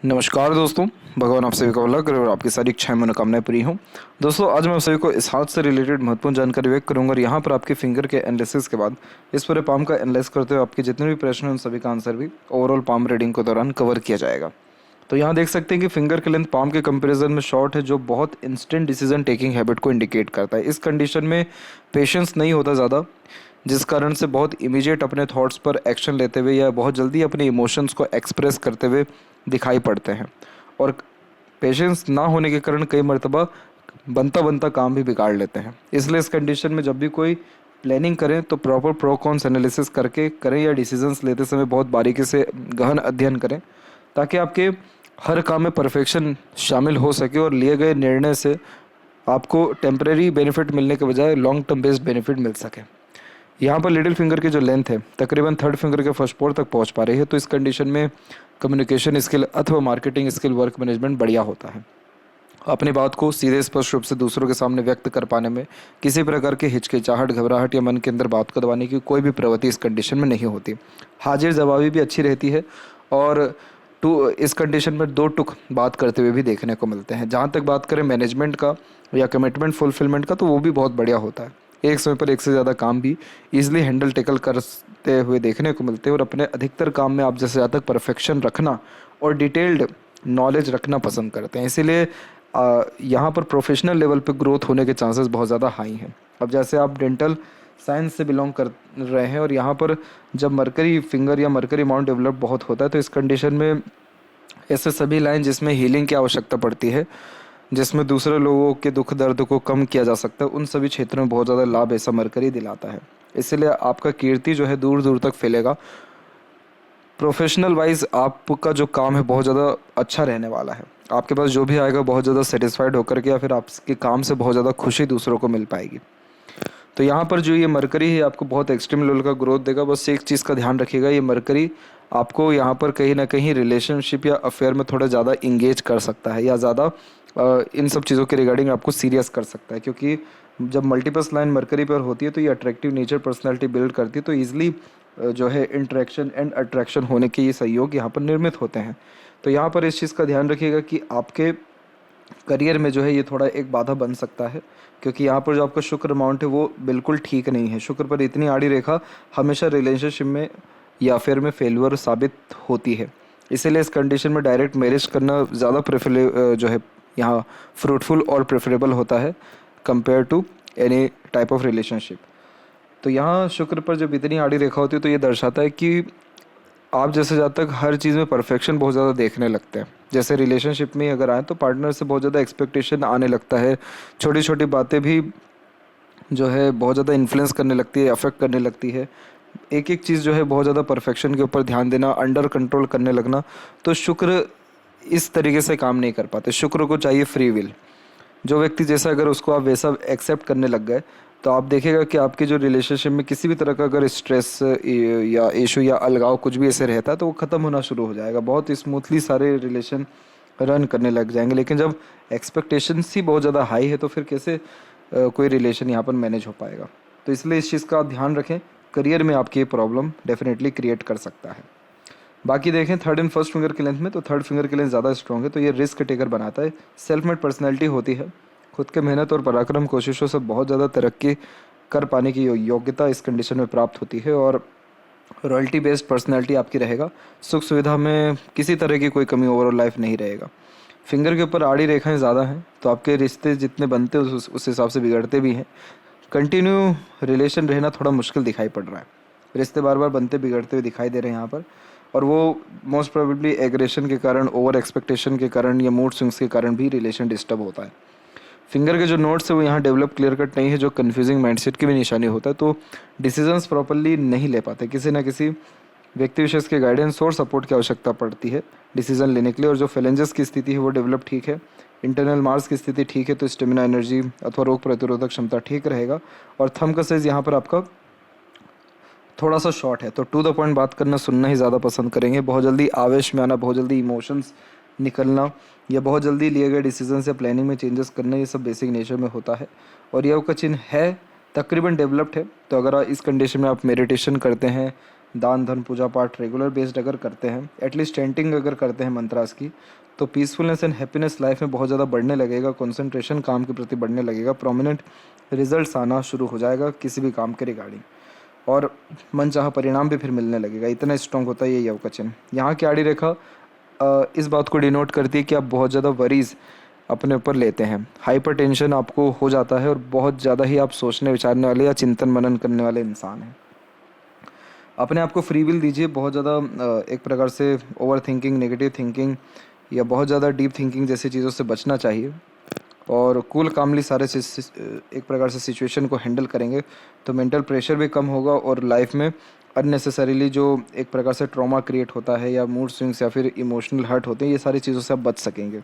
नमस्कार दोस्तों। भगवान आप सभी का भला करे और आपकी सारी इच्छाएं मनोकामनाएं पूरी हों। दोस्तों, आज मैं आप सभी को इस हाथ से रिलेटेड महत्वपूर्ण जानकारी व्यक्त करूंगा और यहाँ पर आपके फिंगर के एनालिसिस के बाद इस पूरे पाम का एनालाइज करते हुए आपके जितने भी प्रश्न हैं उन सभी का आंसर भी ओवरऑल पाम रीडिंग के दौरान कवर किया जाएगा। तो यहाँ देख सकते हैं कि फिंगर की लेंथ पाम के कंपैरिजन में शॉर्ट है, जो बहुत इंस्टेंट डिसीजन टेकिंग हैबिट को इंडिकेट करता है। इस कंडीशन में पेशेंस नहीं होता ज़्यादा, जिस कारण से बहुत इमीडिएट अपने थॉट्स पर एक्शन लेते हुए या बहुत जल्दी अपने इमोशंस को एक्सप्रेस करते हुए दिखाई पड़ते हैं। और पेशेंस ना होने के कारण कई मर्तबा बनता बनता काम भी बिगाड़ लेते हैं। इसलिए इस कंडीशन में जब भी कोई प्लानिंग करें तो प्रॉपर प्रो कॉन्स एनालिसिस करके करें या डिसीजंस लेते समय बहुत बारीकी से गहन अध्ययन करें, ताकि आपके हर काम में परफेक्शन शामिल हो सके और लिए गए निर्णय से आपको टेम्परेरी बेनिफिट मिलने के बजाय लॉन्ग टर्म बेस्ड बेनिफिट मिल सके। यहाँ पर लिटिल फिंगर की जो लेंथ है तकरीबन थर्ड फिंगर के फर्स्ट पोर तक पहुँच पा रही है, तो इस कंडीशन में कम्युनिकेशन स्किल अथवा मार्केटिंग स्किल, वर्क मैनेजमेंट बढ़िया होता है। अपनी बात को सीधे स्पष्ट रूप से दूसरों के सामने व्यक्त कर पाने में किसी प्रकार की हिचकिचाहट, घबराहट या मन के अंदर बात को दबाने की कोई भी प्रवृत्ति इस कंडीशन में नहीं होती। हाजिर जवाबी भी अच्छी रहती है और इस कंडीशन में दो टुक बात करते हुए भी देखने को मिलते हैं। जहाँ तक बात करें मैनेजमेंट का या कमिटमेंट फुलफिलमेंट का, तो वो भी बहुत बढ़िया होता है। एक समय पर एक से ज़्यादा काम भी ईजिली हैंडल टेकल करते हुए देखने को मिलते हैं और अपने अधिकतर काम में आप जैसे ज़्यादा तक परफेक्शन रखना और डिटेल्ड नॉलेज रखना पसंद करते हैं। इसीलिए यहाँ पर प्रोफेशनल लेवल पे ग्रोथ होने के चांसेस बहुत ज़्यादा हाई हैं। अब जैसे आप डेंटल साइंस से बिलोंग कर रहे हैं और यहाँ पर जब मरकरी फिंगर या मरकरी माउंट डेवलप बहुत होता है, तो इस कंडीशन में ऐसे सभी लाइन जिसमें हीलिंग की आवश्यकता पड़ती है, जिसमें दूसरे लोगों के दुख दर्द को कम किया जा सकता है, उन सभी क्षेत्रों में बहुत ज़्यादा लाभ ऐसा मरकरी दिलाता है। इसलिए आपका कीर्ति जो है दूर दूर तक फैलेगा। प्रोफेशनल वाइज आपका जो काम है बहुत ज़्यादा अच्छा रहने वाला है। आपके पास जो भी आएगा बहुत ज़्यादा सेटिस्फाइड होकर के या फिर आपके काम से बहुत ज़्यादा खुशी दूसरों को मिल पाएगी। तो यहाँ पर जो ये मरकरी है आपको बहुत एक्सट्रीम लेवल का ग्रोथ देगा। बस एक चीज़ का ध्यान रखिएगा, ये मरकरी आपको यहाँ पर कहीं ना कहीं रिलेशनशिप या अफेयर में थोड़ा ज़्यादा इंगेज कर सकता है या ज़्यादा इन सब चीज़ों के रिगार्डिंग आपको सीरियस कर सकता है, क्योंकि जब मल्टीपल्स लाइन मरकरी पर होती है तो ये अट्रैक्टिव नेचर पर्सनैलिटी बिल्ड करती है। तो ईजिली जो है इंटरेक्शन एंड अट्रैक्शन होने के ये सहयोग यहाँ पर निर्मित होते हैं। तो यहाँ पर इस चीज़ का ध्यान रखिएगा कि आपके करियर में जो है ये थोड़ा एक बाधा बन सकता है, क्योंकि यहाँ पर जो आपका शुक्र अमाउंट है वो बिल्कुल ठीक नहीं है। शुक्र पर इतनी आड़ी रेखा हमेशा रिलेशनशिप में या फिर में फेलवर साबित होती है। इसीलिए इस कंडीशन में डायरेक्ट मैरिज करना ज़्यादा प्रेफर जो है यहाँ फ्रूटफुल और प्रेफरेबल होता है compare to any type of relationship. तो यहाँ शुक्र पर जब इतनी आड़ी रेखा होती है तो ये दर्शाता है कि आप जैसे जब तक हर चीज़ में परफेक्शन बहुत ज़्यादा देखने लगते हैं। जैसे रिलेशनशिप में अगर आए तो पार्टनर से बहुत ज़्यादा एक्सपेक्टेशन आने लगता है। छोटी छोटी बातें भी जो है बहुत ज़्यादा इन्फ्लुएंस करने लगती है, अफेक्ट करने लगती है। एक एक चीज़ जो है बहुत ज़्यादा परफेक्शन के ऊपर ध्यान देना, अंडर कंट्रोल करने लगना। तो शुक्र इस तरीके से काम नहीं कर पाते। शुक्र को चाहिए फ्री विल। जो व्यक्ति जैसा अगर उसको आप वैसा एक्सेप्ट करने लग गए तो आप देखेगा कि आपकी जो रिलेशनशिप में किसी भी तरह का अगर स्ट्रेस या इशू या अलगाव कुछ भी ऐसे रहता है तो वो ख़त्म होना शुरू हो जाएगा। बहुत स्मूथली सारे रिलेशन रन करने लग जाएंगे। लेकिन जब एक्सपेक्टेशंस ही बहुत ज़्यादा हाई है तो फिर कैसे कोई रिलेशन यहाँ पर मैनेज हो पाएगा। तो इसलिए इस चीज़ का आप ध्यान रखें। करियर में आपकी ये प्रॉब्लम डेफिनेटली क्रिएट कर सकता है। बाकी देखें थर्ड एंड फर्स्ट फिंगर की लेंथ में, तो थर्ड फिंगर की लेंथ ज़्यादा स्ट्रॉन्ग है, तो ये रिस्क टेकर बनाता है। सेल्फ मेड पर्सनैलिटी होती है। खुद के मेहनत और पराक्रम कोशिशों से बहुत ज़्यादा तरक्की कर पाने की योग्यता इस कंडीशन में प्राप्त होती है और रॉयल्टी बेस्ड पर्सनैलिटी आपकी रहेगा। सुख सुविधा में किसी तरह की कोई कमी ओवरऑल लाइफ नहीं रहेगा। फिंगर के ऊपर आड़ी रेखाएं ज़्यादा हैं तो आपके रिश्ते जितने बनते हैं उस हिसाब से बिगड़ते भी हैं। कंटिन्यू रिलेशन रहना थोड़ा मुश्किल दिखाई पड़ रहा है। रिश्ते बार बार बनते बिगड़ते हुए दिखाई दे रहे हैं यहाँ पर, और वो मोस्ट प्रोबेबली एग्रेशन के कारण, ओवर एक्सपेक्टेशन के कारण या मूड स्विंग्स के कारण भी रिलेशन डिस्टर्ब होता है। फिंगर के जो नोट्स है वो यहाँ डेवलप क्लियर कट नहीं है, जो कन्फ्यूजिंग माइंडसेट की भी निशानी होता है। तो डिसीजंस प्रॉपरली नहीं ले पाते। किसी ना किसी व्यक्ति विशेष के गाइडेंस और सपोर्ट की आवश्यकता पड़ती है डिसीजन लेने के लिए। और जो फेलेंजेस की स्थिति है वो डेवलप ठीक है, इंटरनल मार्स की स्थिति ठीक है, तो स्टेमिना, एनर्जी अथवा रोग प्रतिरोधक क्षमता ठीक रहेगा। और थंब का साइज यहाँ पर आपका थोड़ा सा शॉर्ट है, तो टू द पॉइंट बात करना, सुनना ही ज़्यादा पसंद करेंगे। बहुत जल्दी आवेश में आना, बहुत जल्दी इमोशंस निकलना या बहुत जल्दी लिए गए डिसीजन से प्लानिंग में चेंजेस करना, ये सब बेसिक नेचर में होता है। और यह का चिन्ह है तकरीबन डेवलप्ड है। तो अगर इस कंडीशन में आप मेडिटेशन करते हैं, दान धन पूजा पाठ रेगुलर बेस्ड अगर करते हैं, एटलीस्ट चैंटिंग अगर करते हैं मंत्रास की, तो पीसफुलनेस एंड हैप्पीनेस लाइफ में बहुत ज़्यादा बढ़ने लगेगा, कंसंट्रेशन काम के प्रति बढ़ने लगेगा, प्रोमिनेंट रिजल्ट्स आना शुरू हो जाएगा किसी भी काम के रिगार्डिंग, और मनचाहा परिणाम भी फिर मिलने लगेगा। इतना स्ट्रॉन्ग होता है ये यव का चिन्ह। यहाँ की आड़ी रेखा इस बात को डिनोट करती है कि आप बहुत ज़्यादा वरीज अपने ऊपर लेते हैं, हाइपर टेंशन आपको हो जाता है और बहुत ज़्यादा ही आप सोचने विचारने वाले या चिंतन मनन करने वाले इंसान हैं। अपने आप को फ्री विल दीजिए, बहुत ज़्यादा एक प्रकार से ओवर थिंकिंग, नेगेटिव थिंकिंग या बहुत ज़्यादा डीप थिंकिंग जैसी चीज़ों से बचना चाहिए, और कूल कामली सारे एक प्रकार से सिचुएशन को हैंडल करेंगे तो मेंटल प्रेशर भी कम होगा, और लाइफ में अननेसेसरीली जो एक प्रकार से ट्रॉमा क्रिएट होता है या मूड स्विंग्स या फिर इमोशनल हर्ट होते हैं, ये सारी चीज़ों से आप बच सकेंगे।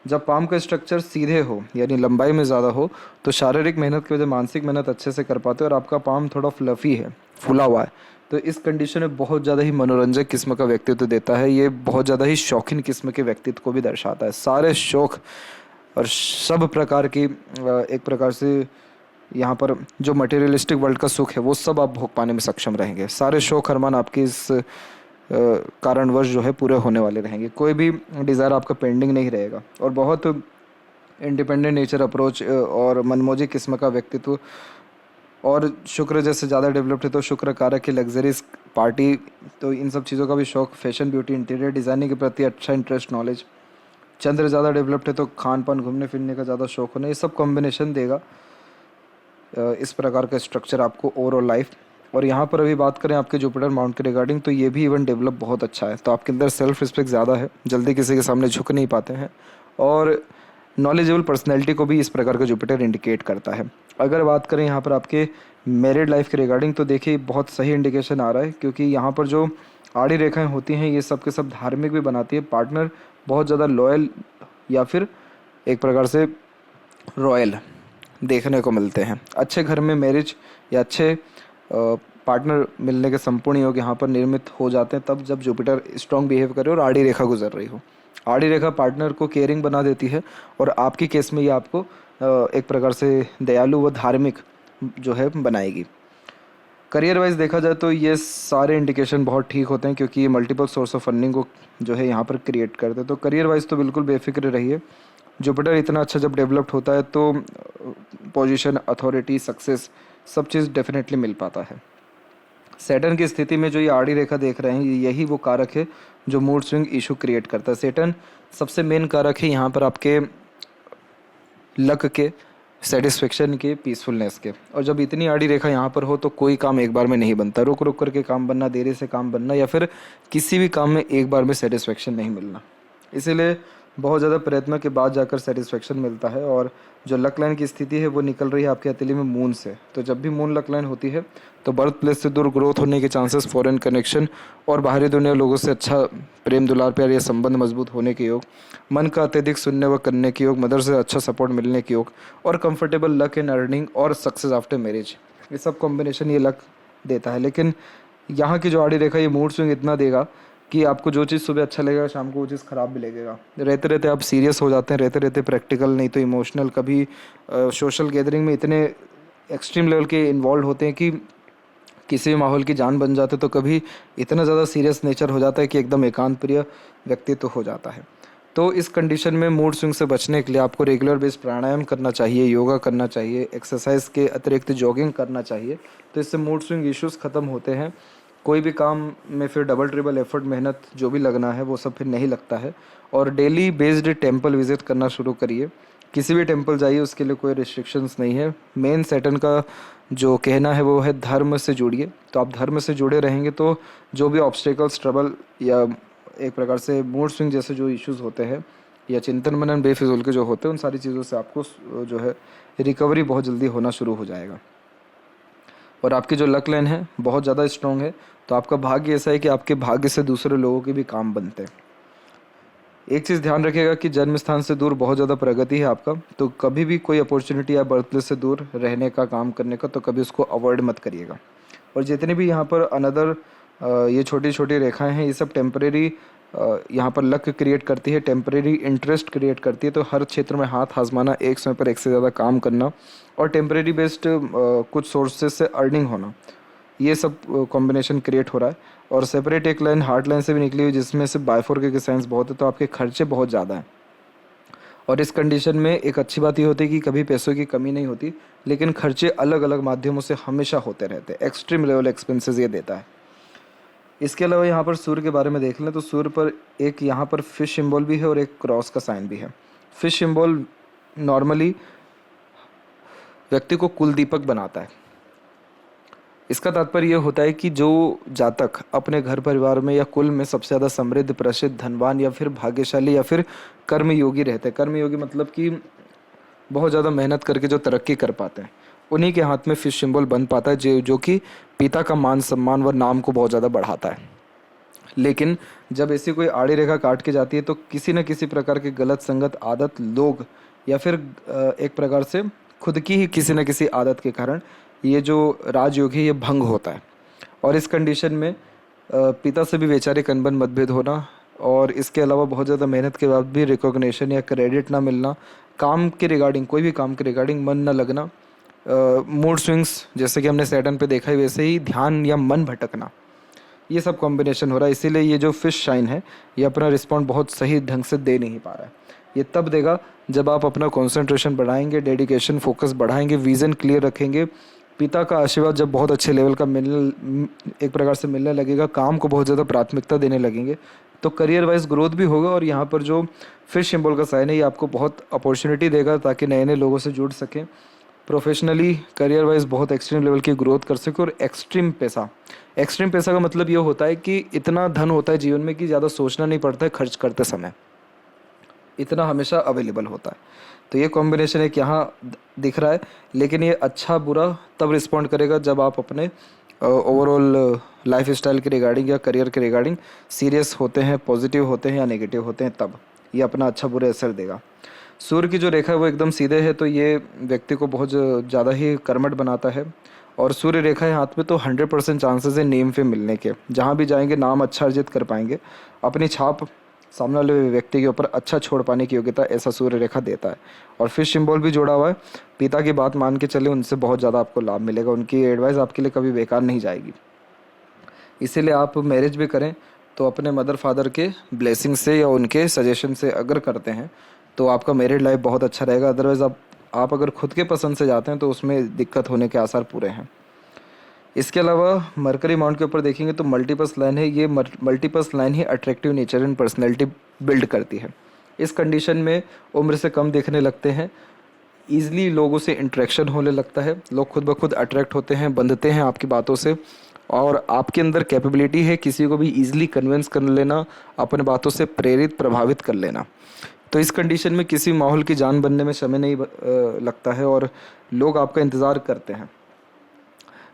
जब पाम का स्ट्रक्चर सीधे हो यानी लंबाई में ज़्यादा हो तो शारीरिक मेहनत की वजह मानसिक मेहनत अच्छे से कर पाते हो, और आपका पाम थोड़ा फ्लफ़ी है, फूला हुआ है, तो इस कंडीशन में बहुत ज़्यादा ही मनोरंजक किस्म का व्यक्तित्व देता है। ये बहुत ज़्यादा ही शौकीन किस्म के व्यक्तित्व को भी दर्शाता है। सारे शौक और सब प्रकार की एक प्रकार से यहाँ पर जो मटेरियलिस्टिक वर्ल्ड का सुख है वो सब आप भोग पाने में सक्षम रहेंगे। सारे शौक अरमान आपके इस कारणवश जो है पूरे होने वाले रहेंगे, कोई भी डिज़ायर आपका पेंडिंग नहीं रहेगा, और बहुत इंडिपेंडेंट नेचर अप्रोच और मनमोजी किस्म का व्यक्तित्व, और शुक्र जैसे ज़्यादा डेवलप्ड है तो शुक्र कारक की लग्जरीज पार्टी, तो इन सब चीज़ों का भी शौक, फैशन ब्यूटी इंटीरियर डिज़ाइनिंग के प्रति अच्छा इंटरेस्ट नॉलेज, चंद्र ज़्यादा डेवलप्ड है तो खान पान घूमने फिरने का ज़्यादा शौक होना, ये सब कॉम्बिनेशन देगा इस प्रकार का स्ट्रक्चर आपको ओवरऑल लाइफ। और यहाँ पर अभी बात करें आपके जुपिटर माउंट के रिगार्डिंग, तो ये भी इवन डेवलप बहुत अच्छा है, तो आपके अंदर सेल्फ रिस्पेक्ट ज़्यादा है, जल्दी किसी के सामने झुक नहीं पाते हैं, और नॉलेजेबल पर्सनैलिटी को भी इस प्रकार का जुपिटर इंडिकेट करता है। अगर बात करें यहाँ पर आपके मैरिड लाइफ के रिगार्डिंग, तो देखिए बहुत सही इंडिकेशन आ रहा है, क्योंकि यहाँ पर जो आड़ी रेखाएं होती हैं ये सब के सब धार्मिक भी बनाती है। पार्टनर बहुत ज़्यादा लॉयल या फिर एक प्रकार से रॉयल देखने को मिलते हैं। अच्छे घर में मैरिज या अच्छे पार्टनर मिलने के संपूर्ण योग यहाँ पर निर्मित हो जाते हैं तब जब जुपिटर स्ट्रॉन्ग बिहेव करे और आड़ी रेखा गुजर रही हो। आड़ी रेखा पार्टनर को केयरिंग बना देती है, और आपकी केस में ये आपको एक प्रकार से दयालु व धार्मिक जो है बनाएगी। करियर वाइज देखा जाए तो ये सारे इंडिकेशन बहुत ठीक होते हैं, क्योंकि ये मल्टीपल सोर्स ऑफ फंडिंग को जो है यहाँ पर क्रिएट करते हैं। तो करियर वाइज तो बिल्कुल बेफिक्र रहिए। जुपिटर इतना अच्छा जब डेवलप्ड होता है तो पोजीशन, अथॉरिटी, सक्सेस सब चीज़ डेफिनेटली मिल पाता है। सैटर्न की स्थिति में जो ये आड़ी रेखा देख रहे हैं, यही वो कारक है जो मूड स्विंग इशू क्रिएट करता है। सैटर्न सबसे मेन कारक है यहाँ पर आपके लक के, सेटिस्फेक्शन के, पीसफुलनेस के, और जब इतनी आड़ी रेखा यहाँ पर हो तो कोई काम एक बार में नहीं बनता, रुक रुक करके काम बनना, देरी से काम बनना, या फिर किसी भी काम में एक बार में सेटिस्फेक्शन नहीं मिलना। इसीलिए बहुत ज़्यादा प्रयत्न के बाद जाकर सेटिस्फेक्शन मिलता है। और जो लक लाइन की स्थिति है वो निकल रही है आपके हथेली में मून से, तो जब भी मून लक लाइन होती है तो बर्थ प्लेस से दूर ग्रोथ होने के चांसेस, फॉरेन कनेक्शन और बाहरी दुनिया लोगों से अच्छा प्रेम दुलार प्यार या संबंध मजबूत होने के योग, मन का अत्यधिक सुनने व करने के योग, मदर से अच्छा सपोर्ट मिलने के योग, और कंफर्टेबल लक इन अर्निंग और सक्सेस आफ्टर मैरिज, ये सब कॉम्बिनेशन ये लक देता है। लेकिन यहाँ की जो आड़ी रेखा ये मूड स्विंग इतना देगा कि आपको जो चीज़ सुबह अच्छा लगेगा शाम को वो चीज़ ख़राब भी लगेगा। रहते रहते आप सीरियस हो जाते हैं, रहते रहते प्रैक्टिकल नहीं तो इमोशनल, कभी सोशल गैदरिंग में इतने एक्सट्रीम लेवल के इन्वॉल्व होते हैं कि किसी भी माहौल की जान बन जाते, तो कभी इतना ज़्यादा सीरियस नेचर हो जाता है कि एकदम एकांत प्रिय व्यक्तित्व हो जाता है। तो इस कंडीशन में मूड स्विंग से बचने के लिए आपको रेगुलर बेस प्राणायाम करना चाहिए, योगा करना चाहिए, एक्सरसाइज के अतिरिक्त जॉगिंग करना चाहिए, तो इससे मूड स्विंग इश्यूज़ ख़त्म होते हैं। कोई भी काम में फिर डबल ट्रिपल एफर्ट, मेहनत जो भी लगना है वो सब फिर नहीं लगता है। और डेली बेस्ड टेंपल विजिट करना शुरू करिए, किसी भी टेंपल जाइए, उसके लिए कोई रिस्ट्रिक्शंस नहीं है। मेन सैटर्न का जो कहना है वो है धर्म से जुड़िए, तो आप धर्म से जुड़े रहेंगे तो जो भी ऑब्स्टेकल्स, ट्रबल या एक प्रकार से मूड स्विंग जैसे जो इश्यूज़ होते हैं या चिंतन मनन बेफिजूल के जो होते हैं, उन सारी चीज़ों से आपको जो है रिकवरी बहुत जल्दी होना शुरू हो जाएगा। और आपकी जो लक लाइन है बहुत ज़्यादा स्ट्रॉन्ग है, तो आपका भाग्य ऐसा है कि आपके भाग्य से दूसरे लोगों के भी काम बनते हैं। एक चीज़ ध्यान रखिएगा कि जन्म स्थान से दूर बहुत ज़्यादा प्रगति है आपका, तो कभी भी कोई अपॉर्चुनिटी या बर्थ प्लेस से दूर रहने का, काम करने का, तो कभी उसको अवॉइड मत करिएगा। और जितने भी यहाँ पर अनदर ये छोटी छोटी रेखाएं हैं, ये सब टेम्परेरी यहाँ पर लक क्रिएट करती है, टेम्परेरी इंटरेस्ट क्रिएट करती है। तो हर क्षेत्र में हाथ आजमाना, एक समय पर एक से ज़्यादा काम करना, और टेम्परेरी बेस्ड कुछ सोर्सेज से अर्निंग होना, ये सब कॉम्बिनेशन क्रिएट हो रहा है। और सेपरेट एक लाइन हार्ट लाइन से भी निकली हुई जिसमें से बायफोर के साइंस बहुत है, तो आपके खर्चे बहुत ज़्यादा हैं। और इस कंडीशन में एक अच्छी बात ये होती है कि कभी पैसों की कमी नहीं होती, लेकिन खर्चे अलग अलग माध्यमों से हमेशा होते रहते हैं। एक्सट्रीम लेवल एक्सपेंसेस ये देता है। इसके अलावा यहाँ पर सूर्य के बारे में देख लें तो सूर्य पर एक यहाँ पर फिश सिंबल भी है और एक क्रॉस का साइन भी है। फिश सिंबल नॉर्मली व्यक्ति को कुलदीपक बनाता है। इसका तात्पर्य यह होता है कि जो जातक अपने घर परिवार में या कुल में सबसे ज़्यादा समृद्ध, प्रसिद्ध, धनवान या फिर भाग्यशाली या फिर कर्मयोगी रहते हैं, कर्मयोगी मतलब कि बहुत ज़्यादा मेहनत करके जो तरक्की कर पाते हैं, उन्हीं के हाथ में फिश सिंबल बन पाता है, जो कि पिता का मान सम्मान व नाम को बहुत ज़्यादा बढ़ाता है। लेकिन जब ऐसी कोई आड़ी रेखा काट के जाती है तो किसी न किसी प्रकार की गलत संगत, आदत, लोग या फिर एक प्रकार से खुद की ही किसी न किसी आदत के कारण ये जो राजयोग है ये भंग होता है। और इस कंडीशन में पिता से भी वैचारिक अनबन, मतभेद होना और इसके अलावा बहुत ज़्यादा मेहनत के बाद भी रिकॉग्निशन या क्रेडिट ना मिलना, काम के रिगार्डिंग, कोई भी काम के रिगार्डिंग मन ना लगना, मूड स्विंग्स जैसे कि हमने सैटर्न पे देखा है वैसे ही ध्यान या मन भटकना, ये सब कॉम्बिनेशन हो रहा है। इसीलिए ये जो फिश शाइन है ये अपना रिस्पॉन्ड बहुत सही ढंग से दे नहीं पा रहा है। ये तब देगा जब आप अपना कंसंट्रेशन बढ़ाएंगे, डेडिकेशन, फोकस बढ़ाएंगे, विज़न क्लियर रखेंगे, पिता का आशीर्वाद जब बहुत अच्छे लेवल का मिलने, एक प्रकार से मिलने लगेगा, काम को बहुत ज़्यादा प्राथमिकता देने लगेंगे, तो करियर वाइज ग्रोथ भी होगा। और यहाँ पर जो फिश सिंबल का साइन है ये आपको बहुत अपॉर्चुनिटी देगा ताकि नए नए लोगों से जुड़ सकें, प्रोफेशनली करियर वाइज बहुत एक्सट्रीम लेवल की ग्रोथ कर सके। और एक्सट्रीम पैसा का मतलब ये होता है कि इतना धन होता है जीवन में कि ज़्यादा सोचना नहीं पड़ता है खर्च करते समय, इतना हमेशा अवेलेबल होता है। तो ये कॉम्बिनेशन एक यहाँ दिख रहा है। लेकिन ये अच्छा बुरा तब रिस्पॉन्ड करेगा जब आप अपने ओवरऑल लाइफ स्टाइल के रिगार्डिंग या करियर के रिगार्डिंग सीरियस होते हैं, पॉजिटिव होते हैं या नेगेटिव होते हैं, तब ये अपना अच्छा बुरा असर देगा। सूर्य की जो रेखा है वो एकदम सीधे है, तो ये व्यक्ति को बहुत ज़्यादा ही कर्मठ बनाता है। और सूर्य रेखा है हाथ में तो 100% चांसेस है नेम फेम मिलने के, जहाँ भी जाएंगे नाम अच्छा अर्जित कर पाएंगे, अपनी छाप सामने वाले व्यक्ति के ऊपर अच्छा छोड़ पाने की योग्यता ऐसा सूर्य रेखा देता है। और फिश सिंबल भी जोड़ा हुआ है, पिता की बात मान के चले, उनसे बहुत ज़्यादा आपको लाभ मिलेगा, उनकी एडवाइस आपके लिए कभी बेकार नहीं जाएगी। इसीलिए आप मैरिज भी करें तो अपने मदर फादर के ब्लेसिंग से या उनके सजेशन से अगर करते हैं तो आपका मैरिड लाइफ बहुत अच्छा रहेगा। अदरवाइज़ आप अगर खुद के पसंद से जाते हैं तो उसमें दिक्कत होने के आसार पूरे हैं। इसके अलावा मरकरी माउंट के ऊपर देखेंगे तो मल्टीपस लाइन है। ये मल्टीपस लाइन ही attractive nature and personality build करती है। इस कंडीशन में उम्र से कम देखने लगते हैं, ईजिली लोगों से इंटरेक्शन होने लगता है, लोग खुद ब खुद अट्रैक्ट होते हैं, बंधते हैं आपकी बातों से, और आपके अंदर कैपेबिलिटी है किसी को भी ईजिली कन्विंस कर लेना, अपने बातों से प्रेरित, प्रभावित कर लेना। तो इस कंडीशन में किसी माहौल की जान बनने में समय नहीं लगता है और लोग आपका इंतज़ार करते हैं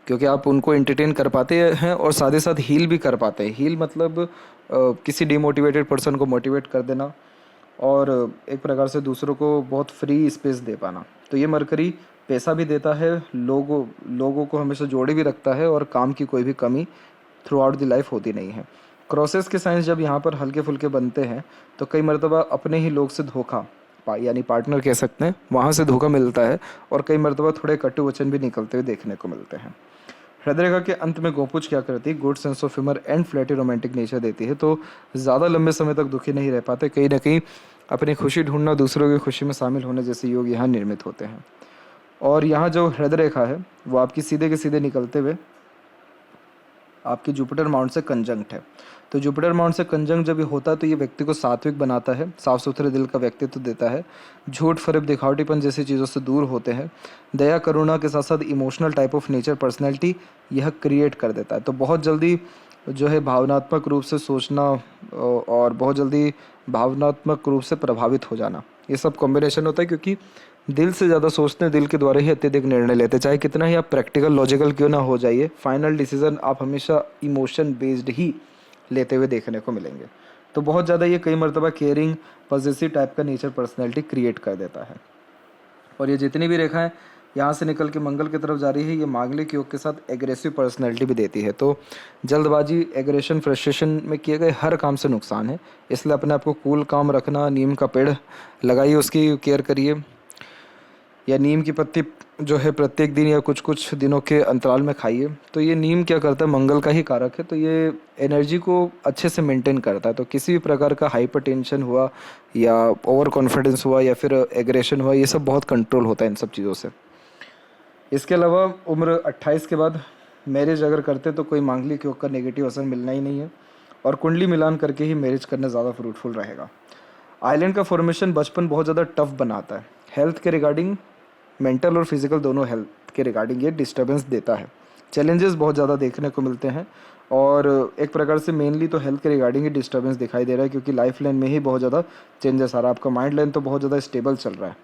क्योंकि आप उनको एंटरटेन कर पाते हैं और साथ ही साथ हील भी कर पाते हैं। हील मतलब किसी डिमोटिवेटेड पर्सन को मोटिवेट कर देना और एक प्रकार से दूसरों को बहुत फ्री स्पेस दे पाना। तो ये मरकरी पैसा भी देता है, लोगों को हमेशा जोड़े भी रखता है और काम की कोई भी कमी थ्रू आउट द लाइफ होती नहीं है। क्रॉसेस के साइंस जब यहाँ पर हल्के फुल्के बनते हैं तो कई मरतबा अपने ही लोग से धोखा यानी पार्टनर कह सकते हैं, वहाँ से धोखा मिलता है और कई मरतबा थोड़े कटु वचन भी निकलते हुए देखने को मिलते हैं। हृदय रेखा के अंत में गोपुच क्या करती है, good sense of humour and flirty romantic nature देती है। तो ज़्यादा लंबे समय तक दुखी नहीं रह पाते, कहीं ना कहीं अपनी खुशी ढूंढना, दूसरों की खुशी में शामिल होने जैसे योग यहाँ निर्मित होते हैं। और यहाँ जो हृदय रेखा है वो आपकी सीधे के सीधे निकलते हुए आपकी जुपिटर माउंट से कंजंक्ट है। तो जुपिटर माउंट से कंजंक्ट जब ये होता है तो ये व्यक्ति को सात्विक बनाता है, साफ सुथरे दिल का व्यक्तित्व देता है, झूठ, फरेब, दिखावटीपन जैसी चीज़ों से दूर होते हैं, दया, करुणा के साथ साथ emotional type of nature, personality यह क्रिएट कर देता है। तो बहुत जल्दी जो है भावनात्मक रूप से सोचना और बहुत जल्दी भावनात्मक रूप से प्रभावित हो जाना, ये सब कॉम्बिनेशन होता है क्योंकि दिल से ज़्यादा सोचते हैं, दिल के द्वारा ही अत्यधिक निर्णय लेते हैं। चाहे कितना ही आप प्रैक्टिकल लॉजिकल क्यों ना हो जाइए, फाइनल डिसीजन आप हमेशा इमोशन बेस्ड ही लेते हुए देखने को मिलेंगे। तो बहुत ज़्यादा ये कई मरतबा केयरिंग, पॉजिटिव टाइप का नेचर, पर्सनैलिटी क्रिएट कर देता है। और ये जितनी भी रेखाएं यहाँ से निकल के मंगल की तरफ जा रही है, ये मांगलिक योग के साथ एग्रेसिव पर्सनैलिटी भी देती है। तो जल्दबाजी, एग्रेशन, फ्रस्ट्रेशन में किए गए हर काम से नुकसान है, इसलिए अपने आप को कूल काम रखना, नीम का पेड़ लगाइए, उसकी केयर करिए। या नीम की पत्ती जो है प्रत्येक दिन या कुछ कुछ दिनों के अंतराल में खाइए। तो ये नीम क्या करता है, मंगल का ही कारक है, तो ये एनर्जी को अच्छे से मेंटेन करता है। तो किसी भी प्रकार का हाइपरटेंशन हुआ या ओवर कॉन्फिडेंस हुआ या फिर एग्रेशन हुआ, ये सब बहुत कंट्रोल होता है इन सब चीज़ों से। इसके अलावा उम्र 28 के बाद मैरिज अगर करते तो कोई मांगलिक योग का नेगेटिव असर मिलना ही नहीं है, और कुंडली मिलान करके ही मैरिज करना ज़्यादा फ्रूटफुल रहेगा। आइलैंड का फॉर्मेशन बचपन बहुत ज़्यादा टफ बनाता है। हेल्थ के रिगार्डिंग, मेंटल और फिजिकल दोनों हेल्थ के रिगार्डिंग ये डिस्टर्बेंस देता है। चैलेंजेस बहुत ज़्यादा देखने को मिलते हैं, और एक प्रकार से मेनली तो हेल्थ के रिगार्डिंग ही डिस्टर्बेंस दिखाई दे रहा है, क्योंकि लाइफ लाइन में ही बहुत ज़्यादा चेंजेस आ रहा है। आपका माइंड लाइन तो बहुत ज़्यादा स्टेबल चल रहा है।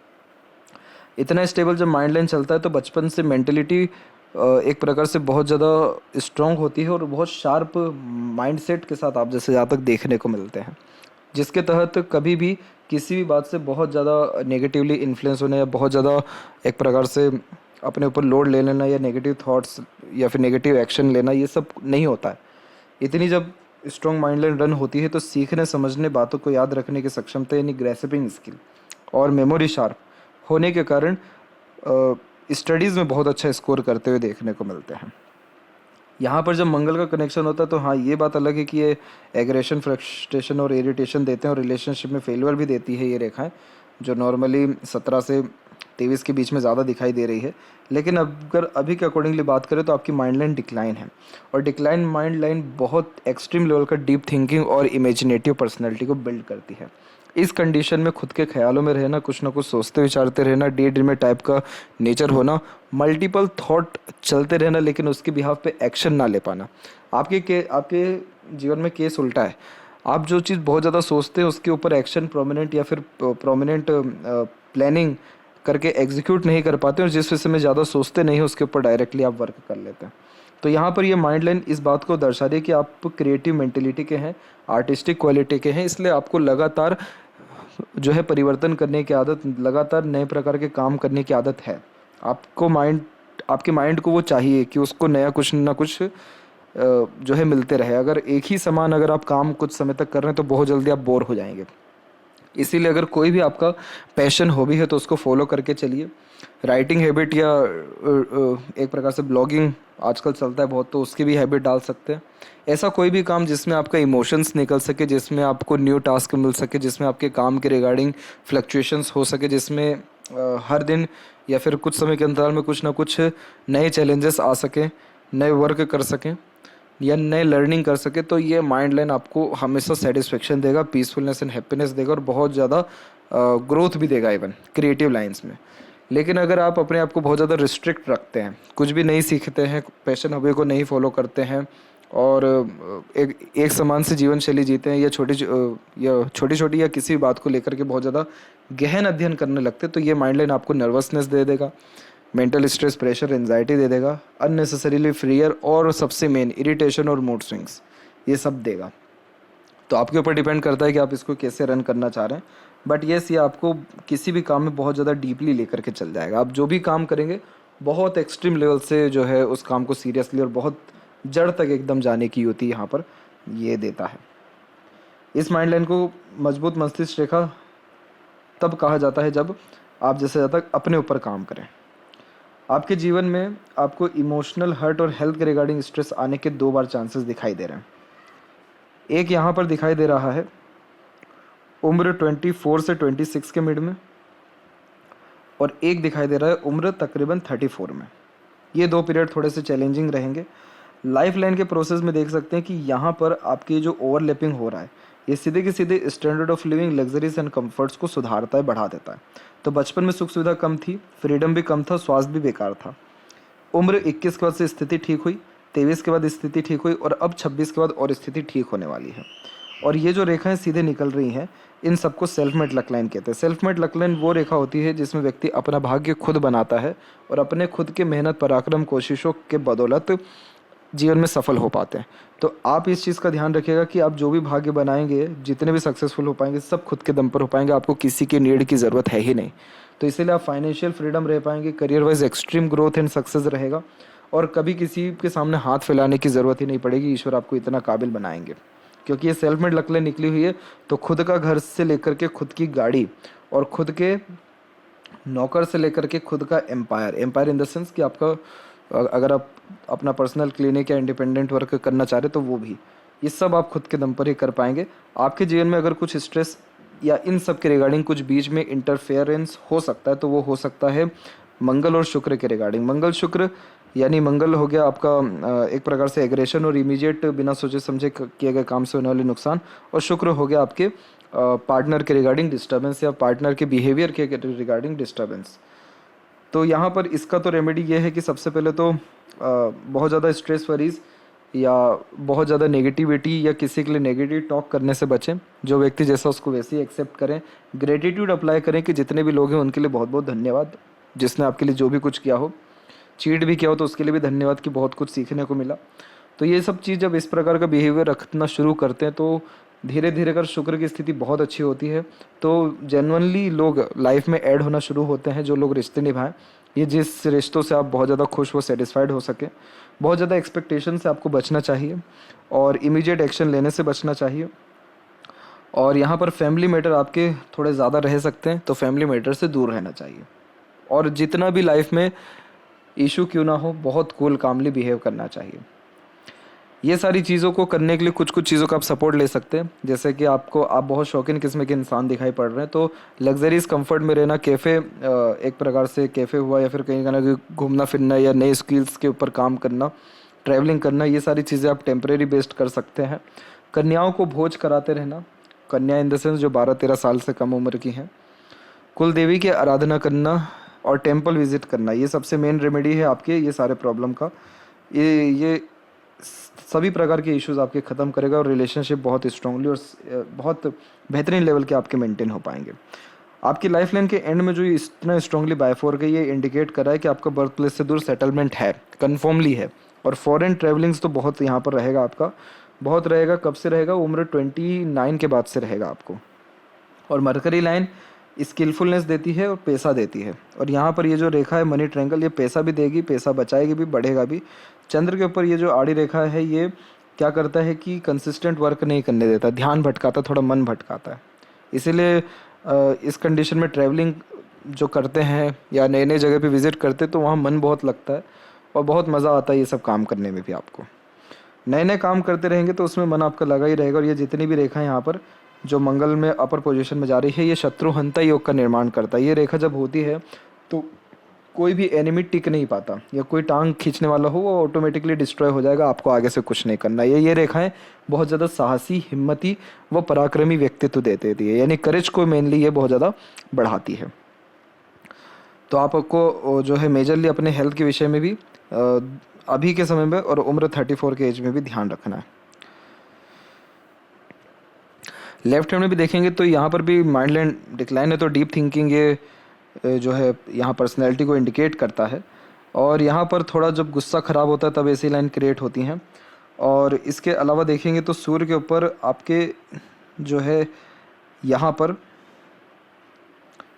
इतना स्टेबल जब माइंड लाइन चलता है तो बचपन से मेंटेलिटी एक प्रकार से बहुत ज़्यादा स्ट्रॉन्ग होती है, और बहुत शार्प माइंडसेट के साथ आप जैसे जातक देखने को मिलते हैं, जिसके तहत कभी भी किसी भी बात से बहुत ज़्यादा नेगेटिवली इन्फ्लुएंस होना या बहुत ज़्यादा एक प्रकार से अपने ऊपर लोड ले लेना या नेगेटिव थॉट्स या फिर नेगेटिव एक्शन लेना, ये सब नहीं होता है। इतनी जब स्ट्रॉन्ग माइंड लाइन रन होती है तो सीखने, समझने, बातों को याद रखने की सक्षमता यानी ग्रेस्पिंग स्किल और मेमोरी शार्प होने के कारण स्टडीज़ में बहुत अच्छा स्कोर करते हुए देखने को मिलते हैं। यहाँ पर जब मंगल का कनेक्शन होता है तो हाँ, ये बात अलग है कि ये एग्रेशन, फ्रस्ट्रेशन और इरिटेशन देते हैं, और रिलेशनशिप में फेलियर भी देती है ये रेखाएं, जो नॉर्मली 17 से 23 के बीच में ज़्यादा दिखाई दे रही है। लेकिन अगर अभी के अकॉर्डिंगली बात करें तो आपकी माइंड लाइन डिक्लाइन है, और डिक्लाइन माइंड लाइन बहुत एक्सट्रीम लेवल का डीप थिंकिंग और इमेजिनेटिव पर्सनैलिटी को बिल्ड करती है। इस कंडीशन में खुद के ख्यालों में रहना, कुछ ना कुछ सोचते विचारते रहना, डे ड्रीमर टाइप का नेचर होना, मल्टीपल थॉट चलते रहना, लेकिन उसके बिहाफ पे एक्शन ना ले पाना। आपके जीवन में केस उल्टा है। आप जो चीज़ बहुत ज़्यादा सोचते हैं उसके ऊपर एक्शन प्रोमिनेंट या फिर प्रोमिनेंट प्लानिंग करके एग्जीक्यूट नहीं कर पाते, और जिस विषय में ज़्यादा सोचते नहीं है उसके ऊपर डायरेक्टली आप वर्क कर लेते हैं। तो यहाँ पर ये माइंड लाइन इस बात को दर्शा रही है कि आप क्रिएटिव मेंटेलिटी के हैं, आर्टिस्टिक क्वालिटी के हैं, इसलिए आपको लगातार जो है परिवर्तन करने की आदत, लगातार नए प्रकार के काम करने की आदत है। आपके माइंड को वो चाहिए कि उसको नया कुछ ना कुछ जो है मिलते रहे। अगर एक ही समान अगर आप काम कुछ समय तक कर रहे हैं तो बहुत जल्दी आप बोर हो जाएंगे। इसीलिए अगर कोई भी आपका पैशन हॉबी है तो उसको फॉलो करके चलिए। राइटिंग हैबिट या एक प्रकार से ब्लॉगिंग आजकल चलता है बहुत, तो उसकी भी हैबिट डाल सकते हैं। ऐसा कोई भी काम जिसमें आपका इमोशंस निकल सके, जिसमें आपको न्यू टास्क मिल सके, जिसमें आपके काम के रिगार्डिंग फ्लक्चुएशंस हो सके, जिसमें हर दिन या फिर कुछ समय के अंतराल में कुछ ना कुछ नए चैलेंजेस आ सकें, नए वर्क कर सकें या नए लर्निंग कर सके, तो ये माइंड लाइन आपको हमेशा सेटिस्फेक्शन देगा, पीसफुलनेस एंड हैप्पीनेस देगा, और बहुत ज़्यादा ग्रोथ भी देगा इवन क्रिएटिव लाइंस में। लेकिन अगर आप अपने आप को बहुत ज़्यादा रिस्ट्रिक्ट रखते हैं, कुछ भी नहीं सीखते हैं, पैशन हॉबी को नहीं फॉलो करते हैं, और एक समान से जीवन शैली जीते हैं, या छोटी छोटी या किसी भी बात को लेकर के बहुत ज़्यादा गहन अध्ययन करने लगते हैं, तो ये माइंड लाइन आपको नर्वसनेस दे देगा, मेंटल स्ट्रेस, प्रेशर, एंजाइटी दे देगा, अननेसेसरीली फ्रीयर, और सबसे मेन इरिटेशन और मूड स्विंग्स, ये सब देगा। तो आपके ऊपर डिपेंड करता है कि आप इसको कैसे रन करना चाह रहे हैं। बट येस, ये आपको किसी भी काम में बहुत ज़्यादा डीपली लेकर के चल जाएगा। आप जो भी काम करेंगे बहुत एक्सट्रीम लेवल से जो है उस काम को सीरियसली और बहुत जड़ तक एकदम जाने की होती है, यहाँ पर ये देता है। इस माइंड लाइन को मजबूत मस्तिष्क रेखा तब कहा जाता है जब आप जैसे ज़्यादा अपने ऊपर काम करें। आपके जीवन में आपको इमोशनल हर्ट और हेल्थ के रिगार्डिंग स्ट्रेस आने के 2 बार चांसेस दिखाई दे रहे हैं। एक यहाँ पर दिखाई दे रहा है उम्र 24 से 26 के मिड में, और एक दिखाई दे रहा है उम्र तकरीबन 34 में। ये 2 पीरियड थोड़े से चैलेंजिंग रहेंगे। लाइफ लाइन के प्रोसेस में देख सकते हैं कि यहाँ पर आपकी जो ओवरलैपिंग हो रहा है, ये सीधे के सीधे standard of living, luxuries and comforts को सुधारता है, बढ़ा देता है। तो बचपन में सुख सुविधा कम थी, फ्रीडम भी कम था, स्वास्थ्य भी बेकार था। उम्र 21 के बाद से स्थिति ठीक हुई, 23 के बाद स्थिति ठीक हुई, और अब 26 के बाद और स्थिति ठीक होने वाली है। और ये जो रेखाएं सीधे निकल रही हैं, इन सबको सेल्फ मेड लक लाइन कहते हैं। सेल्फ मेड लक लाइन वो रेखा होती है जिसमें व्यक्ति अपना भाग्य खुद बनाता है, और अपने खुद के मेहनत, पराक्रम, कोशिशों के बदौलत जीवन में सफल हो पाते हैं। तो आप इस चीज़ का ध्यान रखिएगा कि आप जो भी भाग्य बनाएंगे, जितने भी सक्सेसफुल हो पाएंगे, सब खुद के दम पर हो पाएंगे। आपको किसी की नीड की ज़रूरत है ही नहीं। तो इसीलिए आप फाइनेंशियल फ्रीडम रह पाएंगे, career wise extreme growth and success रहेगा, और कभी किसी के सामने हाथ फैलाने की ज़रूरत ही नहीं पड़ेगी। ईश्वर आपको इतना काबिल बनाएंगे, क्योंकि ये सेल्फ मेड लक लाइन निकली हुई है। तो खुद का घर से लेकर के खुद की गाड़ी और खुद के नौकर से लेकर के खुद का empire, empire in the sense कि आपका अगर आप अपना पर्सनल क्लिनिक या इंडिपेंडेंट वर्क करना चाह रहे तो वो भी, ये सब आप खुद के दम पर ही कर पाएंगे। आपके जीवन में अगर कुछ स्ट्रेस या इन सब के रिगार्डिंग कुछ बीच में इंटरफेरेंस हो सकता है तो वो हो सकता है मंगल और शुक्र के रिगार्डिंग। मंगल शुक्र यानी मंगल हो गया आपका एक प्रकार से एग्रेशन और इमीडिएट बिना सोचे समझे किए गए काम से होने वाले नुकसान, और शुक्र हो गया आपके पार्टनर के रिगार्डिंग डिस्टर्बेंस या पार्टनर के बिहेवियर के रिगार्डिंग डिस्टर्बेंस। तो यहाँ पर इसका तो रेमेडी ये है कि सबसे पहले तो बहुत ज़्यादा स्ट्रेस वरीज या बहुत ज़्यादा नेगेटिविटी या किसी के लिए नेगेटिव टॉक करने से बचें। जो व्यक्ति जैसा उसको वैसे ही एक्सेप्ट करें। ग्रेटिट्यूड अप्लाई करें कि जितने भी लोग हैं उनके लिए बहुत बहुत धन्यवाद, जिसने आपके लिए जो भी कुछ किया हो, चीट भी किया हो तो उसके लिए भी धन्यवाद कि बहुत कुछ सीखने को मिला। तो ये सब चीज़ जब इस प्रकार का बिहेवियर रखना शुरू करते हैं तो धीरे धीरे अगर शुक्र की स्थिति बहुत अच्छी होती है तो जेन्युइनली लोग लाइफ में ऐड होना शुरू होते हैं। जो लोग रिश्ते निभाएं, ये जिस रिश्तों से आप बहुत ज़्यादा खुश हो, सेटिस्फाइड हो सके, बहुत ज़्यादा एक्सपेक्टेशन से आपको बचना चाहिए और इमीडिएट एक्शन लेने से बचना चाहिए। और यहाँ पर फैमिली मैटर आपके थोड़े ज़्यादा रह सकते हैं तो फैमिली मैटर से दूर रहना चाहिए। और जितना भी लाइफ में इशू क्यों ना हो, बहुत कूल कामली बिहेव करना चाहिए। ये सारी चीज़ों को करने के लिए कुछ कुछ चीज़ों का आप सपोर्ट ले सकते हैं। जैसे कि आप बहुत शौकीन किस्म के इंसान दिखाई पड़ रहे हैं तो लग्जरीज कंफर्ट में रहना, कैफ़े एक प्रकार से कैफ़े हुआ या फिर कहीं ना कहीं घूमना फिरना या नए स्किल्स के ऊपर काम करना, ट्रैवलिंग करना, ये सारी चीज़ें आप टेम्परेरी बेस्ड कर सकते हैं। कन्याओं को भोज कराते रहना, कन्या इन द सेंस जो 12-13 साल से कम उम्र की हैं। कुल देवी की आराधना करना और टेम्पल विजिट करना, ये सबसे मेन रेमेडी है आपके ये सारे प्रॉब्लम का। ये सभी प्रकार के इश्यूज आपके ख़त्म करेगा और रिलेशनशिप बहुत स्ट्रांगली और बहुत बेहतरीन लेवल के आपके मेंटेन हो पाएंगे। आपकी लाइफ लाइन के एंड में जो इतना स्ट्रांगली बायफोर का ये इंडिकेट कर रहा है कि आपका बर्थ प्लेस से दूर सेटलमेंट है, कन्फर्मली है। और फॉरेन ट्रैवलिंग्स तो बहुत यहाँ पर रहेगा आपका, बहुत रहेगा। कब से रहेगा? उम्र 29 के बाद से रहेगा आपको। और मरकरी लाइन स्किलफुलनेस देती है और पैसा देती है। और यहाँ पर ये जो रेखा है मनी ट्रायंगल, ये पैसा भी देगी, पैसा बचाएगी भी, बढ़ेगा भी। चंद्र के ऊपर ये जो आड़ी रेखा है ये क्या करता है कि कंसिस्टेंट वर्क नहीं करने देता, ध्यान भटकाता, थोड़ा मन भटकाता है। इसीलिए इस कंडीशन में ट्रैवलिंग जो करते हैं या नए नए जगह पे विज़िट करते हैं तो वहाँ मन बहुत लगता है और बहुत मज़ा आता है ये सब काम करने में भी। आपको नए नए काम करते रहेंगे तो उसमें मन आपका लगा ही रहेगा। और ये जितनी भी रेखा यहाँ पर जो मंगल में अपर पोजीशन में जा रही है, ये शत्रुहंता योग का निर्माण करता है। ये रेखा जब होती है तो कोई भी एनिमी टिक नहीं पाता, या कोई टांग खींचने वाला हो वो ऑटोमेटिकली डिस्ट्रॉय हो जाएगा, आपको आगे से कुछ नहीं करना। ये रेखाएं बहुत ज़्यादा साहसी, हिम्मती व पराक्रमी व्यक्तित्व देती है, यानी करेज को मेनली ये बहुत ज़्यादा बढ़ाती है। तो आपको जो है मेजरली अपने हेल्थ के विषय में भी अभी के समय में और उम्र 34 के एज में भी ध्यान रखना है। लेफ्ट हैंड में भी देखेंगे तो यहाँ पर भी माइंड लाइन डिक्लाइन है, तो डीप थिंकिंग ये जो है यहाँ पर्सनैलिटी को इंडिकेट करता है। और यहाँ पर थोड़ा जब गुस्सा ख़राब होता है तब ऐसी लाइन क्रिएट होती हैं। और इसके अलावा देखेंगे तो सूर्य के ऊपर आपके जो है यहाँ पर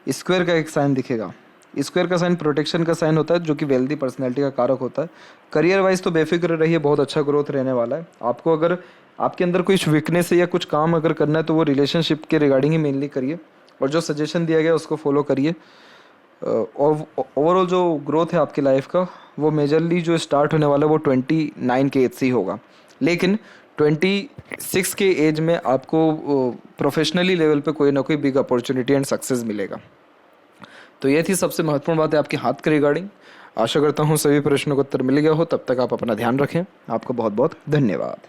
स्क्वायर का एक साइन दिखेगा। स्क्वायर का साइन प्रोटेक्शन का साइन होता है, जो कि वेल्दी पर्सनैलिटी का कारक होता है। करियर वाइज तो बेफिक्र रहिए, बहुत अच्छा ग्रोथ रहने वाला है। आपको अगर आपके अंदर कुछ वीकनेस है या कुछ काम अगर करना है तो वो रिलेशनशिप के रिगार्डिंग ही मेनली करिए और जो सजेशन दिया गया उसको फॉलो करिए। और ओवरऑल जो ग्रोथ है आपकी लाइफ का वो मेजरली जो स्टार्ट होने वाला है वो 29 के एज से ही होगा, लेकिन 26 के एज में आपको प्रोफेशनली लेवल पे कोई ना कोई बिग अपॉर्चुनिटी एंड सक्सेस मिलेगा। तो ये थी सबसे महत्वपूर्ण बात है आपके हाथ के रिगार्डिंग। आशा करता हूँ सभी प्रश्नों का उत्तर मिल गया हो। तब तक आप अपना ध्यान रखें। आपका बहुत बहुत धन्यवाद।